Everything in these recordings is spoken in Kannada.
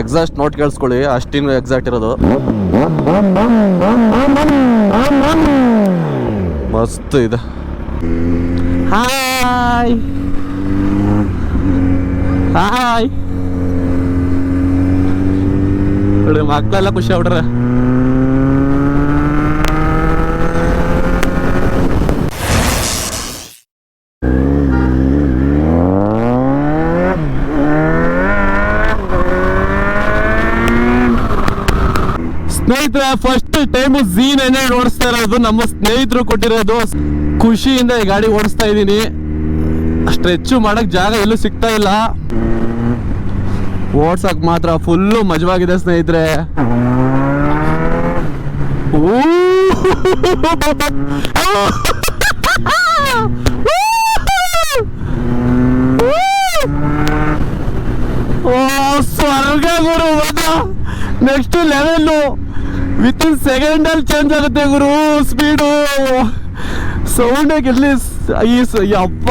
ಎಕ್ಸಾಸ್ಟ್ ನೋಟ್ ಕೇಳಿಸ್ಕೊಳ್ಳಿ, ಅಷ್ಟಿನ ಎಕ್ಸಾಕ್ಟ್ ಇರೋದು. ಮಸ್ತ್ ಇದೆ. ಹಾಯ್ ಹಾಯ್ ನೋಡಿ, ಮಕ್ಕಳೆಲ್ಲ ಖುಷಿ ಆಗ್ಬಿಟ್ರೆ. ಸ್ನೇಹಿತರೆ, ಫಸ್ಟ್ ಟೈಮ್ Z900 ಓಡಿಸ್ತಾ ಇರೋದು, ನಮ್ಮ ಸ್ನೇಹಿತರು ಕೊಟ್ಟಿರೋದು. ಖುಷಿಯಿಂದ ಈ ಗಾಡಿ ಓಡಿಸ್ತಾ ಇದ್ದೀನಿ. ಸ್ಟ್ರೆಚ್ ಮಾಡಕ್ ಜಾಗ ಎಲ್ಲೂ ಸಿಗ್ತಾ ಇಲ್ಲ, ಓಡ್ಸಕ್ ಮಾತ್ರ ಫುಲ್ಲು ಮಜವಾಗಿದೆ ಸ್ನೇಹಿತರೆ. ಸ್ವರ್ಗ ಗುರು, ನೆಕ್ಸ್ಟ್ ಲೆವೆಲ್ಲು. ವಿತಿನ್ ಸೆಕೆಂಡ್ ಅಲ್ಲಿ ಚೇಂಜ್ ಆಗುತ್ತೆ ಗುರು ಸ್ಪೀಡು. ಸೌಂಡ್ ಗೆಲ್ಲಿ ಅಪ್ಪ,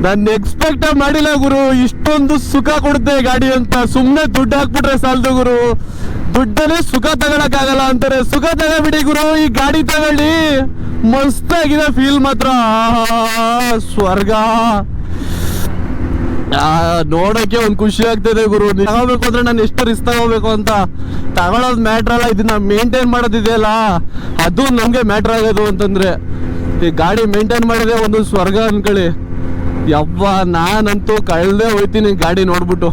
ನಾನು ಎಕ್ಸ್ಪೆಕ್ಟ್ ಮಾಡಿಲ್ಲ ಗುರು ಇಷ್ಟೊಂದು ಸುಖ ಕೊಡುತ್ತೆ ಗಾಡಿ ಅಂತ. ಸುಮ್ಮನೆ ದುಡ್ಡು ಹಾಕ್ಬಿಟ್ರೆ ಸಾಲದು ಗುರು, ದುಡ್ಡಲ್ಲಿ ಸುಖ ತಗೊಳಕ್ ಆಗಲ್ಲ ಅಂತಾರೆ. ಸುಖ ತಗೊಬಿಡಿ ಗುರು, ಈ ಗಾಡಿ ತಗೊಳ್ಳಿ. ಮಸ್ತ್ ಆಗಿದೆ ಫೀಲ್ ಮಾತ್ರ, ಸ್ವರ್ಗ. ನೋಡಕ್ಕೆ ಒಂದು ಖುಷಿ ಆಗ್ತದೆ ಗುರು. ತಗೋಬೇಕು ಅಂದ್ರೆ ನಾನು ಎಷ್ಟು ರಿಸ್ಕ್ ತಗೋಬೇಕು ಅಂತ ತಗೊಳೋದು ಮ್ಯಾಟ್ರ್ ಅಲ್ಲ, ಇದನ್ನ ಮೇಂಟೈನ್ ಮಾಡೋದಿದೆಯಲ್ಲ ಅದು ನಮ್ಗೆ ಮ್ಯಾಟ್ರ್ ಆಗೋದು. ಅಂತಂದ್ರೆ ಈ ಗಾಡಿ ಮೇಂಟೈನ್ ಮಾಡಿದ್ರೆ ಒಂದು ಸ್ವರ್ಗ ಅನ್ಕೊಳ್ಳಿ. ಯವ್ವ, ನಾನಂತೂ ಕಳ್ದೇ ಹೋಯ್ತೀನಿ ಗಾಡಿ ನೋಡ್ಬಿಟ್ಟು.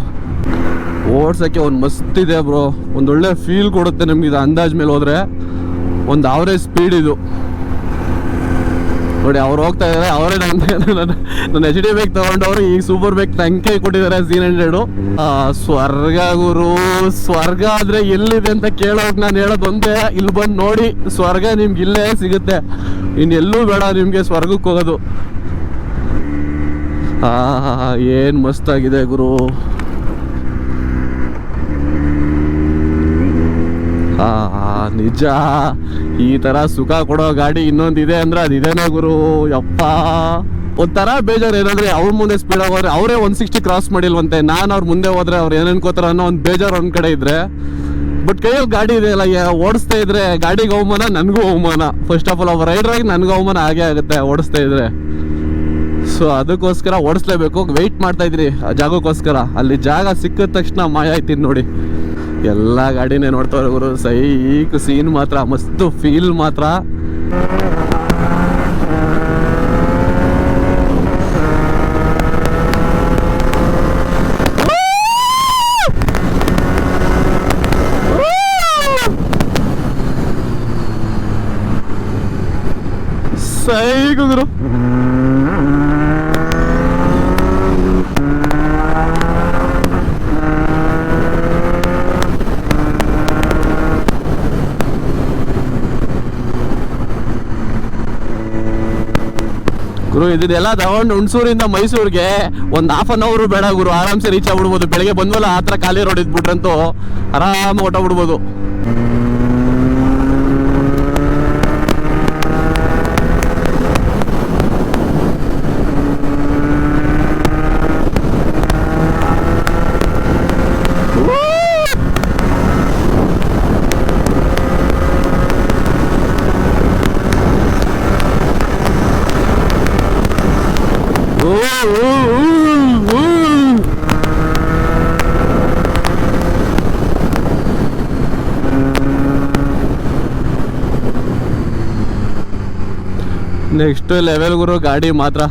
ಓಡ್ಸಕ್ಕೆ ಒಂದು ಮಸ್ತ್ ಇದೆ ಬ್ರೋ, ಒಂದೊಳ್ಳೆ ಫೀಲ್ ಕೊಡುತ್ತೆ ನಮ್ಗೆ. ಇದು ಅಂದಾಜ್ ಮೇಲೆ ಹೋದ್ರೆ ಒಂದು ಆವರೇಜ್ ಸ್ಪೀಡ್ ಇದು ನೋಡಿ. ಅವ್ರು ಹೋಗ್ತಾ ಇದಾರೆ, ಅವರೇ ನನ್ನ HD ಬೈಕ್ ತಗೊಂಡವ್ರು ಈಗ ಸೂಪರ್ ಬೈಕ್ ತಂಕೆ ಕೊಟ್ಟಿದ್ದಾರೆ Z900. ಸ್ವರ್ಗ ಗುರು, ಸ್ವರ್ಗ ಆದ್ರೆ ಎಲ್ಲಿದೆ ಅಂತ ಕೇಳೋಕ್ ನಾನು ಹೇಳೋದು ಒಂದೇ, ಇಲ್ಲಿ ಬಂದು ನೋಡಿ ಸ್ವರ್ಗ ನಿಮ್ಗೆ ಇಲ್ಲೇ ಸಿಗುತ್ತೆ, ಇನ್ನೆಲ್ಲೂ ಬೇಡ ನಿಮ್ಗೆ ಸ್ವರ್ಗಕ್ಕೆ ಹೋಗೋದು. ಏನ್ ಮಸ್ತ್ ಆಗಿದೆ ಗುರು. ನಿಜ, ಈ ತರ ಸುಖ ಕೊಡೋ ಗಾಡಿ ಇನ್ನೊಂದಿದೆ ಅಂದ್ರೆ ಅದಿದೇನೆ ಗುರು. ಯಪ್ಪ, ಒಂಥರ ಬೇಜಾರು ಏನಂದ್ರೆ ಅವ್ರ ಮುಂದೆ ಸ್ಪೀಡ್ ಹೋದ್ರೆ ಅವರೇ 160 ಕ್ರಾಸ್ ಮಾಡಿಲ್ವಂತೆ, ನಾನು ಅವ್ರ ಮುಂದೆ ಹೋದ್ರೆ ಅವ್ರು ಏನೇನ್ಕೋತಾರ ಅನ್ನೋ ಒಂದು ಬೇಜಾರು ಒಂದ್ ಕಡೆ ಇದ್ರೆ. ಬಟ್ ಕೈಯಲ್ಲಿ ಗಾಡಿ ಇದೆ ಅಲ್ಲ, ಓಡಿಸ್ತಾ ಇದ್ರೆ ಗಾಡಿಗೆ ಅವಮಾನ, ನನಗೂ ಅವಮಾನ. ಫಸ್ಟ್ ಆಫ್ ಆಲ್ ಅವ್ರ ರೈಡರ್ ಆಗಿ ನನಗೂ ಅವಮಾನ ಆಗೇ ಆಗುತ್ತೆ ಓಡಿಸ್ತಾ ಇದ್ರೆ. ಸೊ ಅದಕ್ಕೋಸ್ಕರ ಓಡಿಸ್ಲೇಬೇಕು. ವೆಯ್ಟ್ ಮಾಡ್ತಾ ಇದ್ರಿ ಆ ಜಾಗಕ್ಕೋಸ್ಕರ. ಅಲ್ಲಿ ಜಾಗ ಸಿಕ್ಕಿದ ತಕ್ಷಣ ಮಾಯ ಆಯ್ತೀನಿ ನೋಡಿ. ಎಲ್ಲ ಗಾಡಿನೇ ನೋಡ್ತಾವ್ರೆ ಗುರು. ಸೈಕ್ ಸೀನ್ ಮಾತ್ರ ಮಸ್ತ್ ಫೀಲ್ ಮಾತ್ರ. ಸೈಕ್ ಗುರು. ಗುರು ಇದನ್ನೆಲ್ಲ ತಗೊಂಡು ಹುಣಸೂರಿಂದ ಮೈಸೂರಿಗೆ ಒಂದು ½ ಅವರ್ ಬೇಡ ಗುರು, ಆರಾಮ್ಸೆ ರೀಚ್ ಆಗ್ಬಿಡ್ಬೋದು. ಬೆಳಗ್ಗೆ ಬಂದ್ವಲ್ಲ ಆ ಥರ ಖಾಲಿ ರೋಡ್ ಇದ್ಬಿಟ್ರಂತೂ ಆರಾಮ ಹೊಟ್ಟೋಗ್ಬಿಡ್ಬೋದು. ನೆಕ್ಸ್ಟ್ ಲೆವೆಲ್ ಗುರು ಗಾಡಿ ಮಾತ್ರ.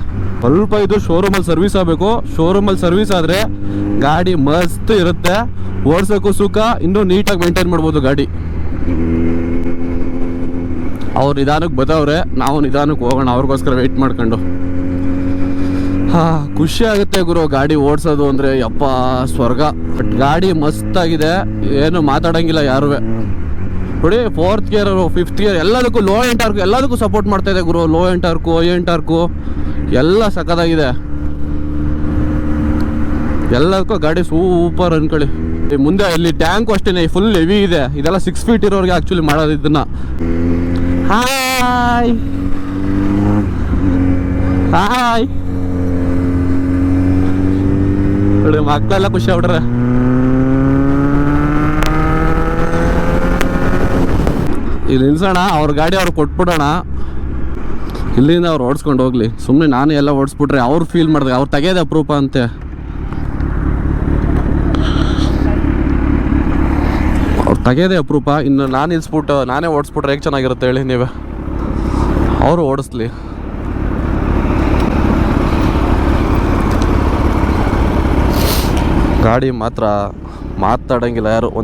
ಸ್ವಲ್ಪ ಇದು ಶೋರೂಮಲ್ಲಿ ಸರ್ವಿಸ್ ಆಗಬೇಕು. ಶೋರೂಮಲ್ಲಿ ಸರ್ವಿಸ್ ಆದರೆ ಗಾಡಿ ಮಸ್ತ್ ಇರುತ್ತೆ, ಓಡ್ಸೋಕ್ಕೂ ಸುಖ, ಇನ್ನೂ ನೀಟಾಗಿ ಮೇಂಟೈನ್ ಮಾಡ್ಬೋದು ಗಾಡಿ. ಅವ್ರು ನಿಧಾನಕ್ಕೆ ಬತ್ತವ್ರೆ, ನಾವು ನಿಧಾನಕ್ಕೆ ಹೋಗೋಣ ಅವ್ರಿಗೋಸ್ಕರ ವೆಯ್ಟ್ ಮಾಡ್ಕೊಂಡು. ಖುಷಿ ಆಗುತ್ತೆ ಗುರು ಗಾಡಿ ಓಡಿಸೋದು ಅಂದರೆ. ಯಪ್ಪ ಸ್ವರ್ಗ. ಬಟ್ ಗಾಡಿ ಮಸ್ತಾಗಿದೆ, ಏನು ಮಾತಾಡೋಂಗಿಲ್ಲ ಯಾರೂ. ನೋಡಿ 4th ಗೇರ್ 5th ಗೇರ್ ಎಲ್ಲದಕ್ಕೂ, ಲೋ ಎಂಡ್ ಟಾರ್ಕ್ ಎಲ್ಲದಕ್ಕೂ ಸಪೋರ್ಟ್ ಮಾಡ್ತಾ ಇದೆ ಗುರು. Low end torque, high end torque ಎಲ್ಲ ಸಕ್ಕತ್ತಾಗಿದೆ. ಎಲ್ಲದಕ್ಕೂ ಗಾಡಿ ಸೂಪರ್ ಅನ್ಕೊಳ್ಳಿ. ಮುಂದೆ ಇಲ್ಲಿ ಟ್ಯಾಂಕು ಅಷ್ಟೇ ಫುಲ್ ಹೆವಿ ಇದೆ. ಇದೆಲ್ಲ 6 ಫೀಟ್ ಇರೋರಿಗೆ ಆ್ಯಕ್ಚುಲಿ ಮಾಡೋದು ಇದನ್ನ. ಹಾಯ್ ಹಾಯ್ ನೋಡಿ, ಮಕ್ಕಳೆಲ್ಲ ಖುಷಿ ಆಗ್ಬಿಟ್ರೆ. ಇಲ್ಲಿ ನಿಲ್ಸೋಣ, ಅವ್ರ ಗಾಡಿ ಅವ್ರು ಕೊಟ್ಬಿಡೋಣ, ಇಲ್ಲಿಂದ ಅವ್ರು ಓಡಿಸ್ಕೊಂಡು ಹೋಗ್ಲಿ. ಸುಮ್ಮನೆ ನಾನು ಎಲ್ಲ ಓಡಿಸ್ಬಿಟ್ರೆ ಅವ್ರು ಫೀಲ್ ಮಾಡಿದ್ರೆ ಅವ್ರು ತೆಗೆಯೋದು ಅಪರೂಪ ಅಂತೆ. ಅವ್ರು ತೆಗೆಯೋದೇ ಅಪರೂಪ. ಇನ್ನು ನಾನು ನಿಲ್ಸ್ಬಿಟ್ಟು ನಾನೇ ಓಡಿಸ್ಬಿಟ್ರೆ ಹೇಗೆ ಚೆನ್ನಾಗಿರುತ್ತೆ ಹೇಳಿ ನೀವೇ. ಅವರು ಓಡಿಸ್ಲಿ. ಗಾಡಿ ಮಾತ್ರ ಮಾತಾಡೋಂಗಿಲ್ಲ ಯಾರು. ಒಂದು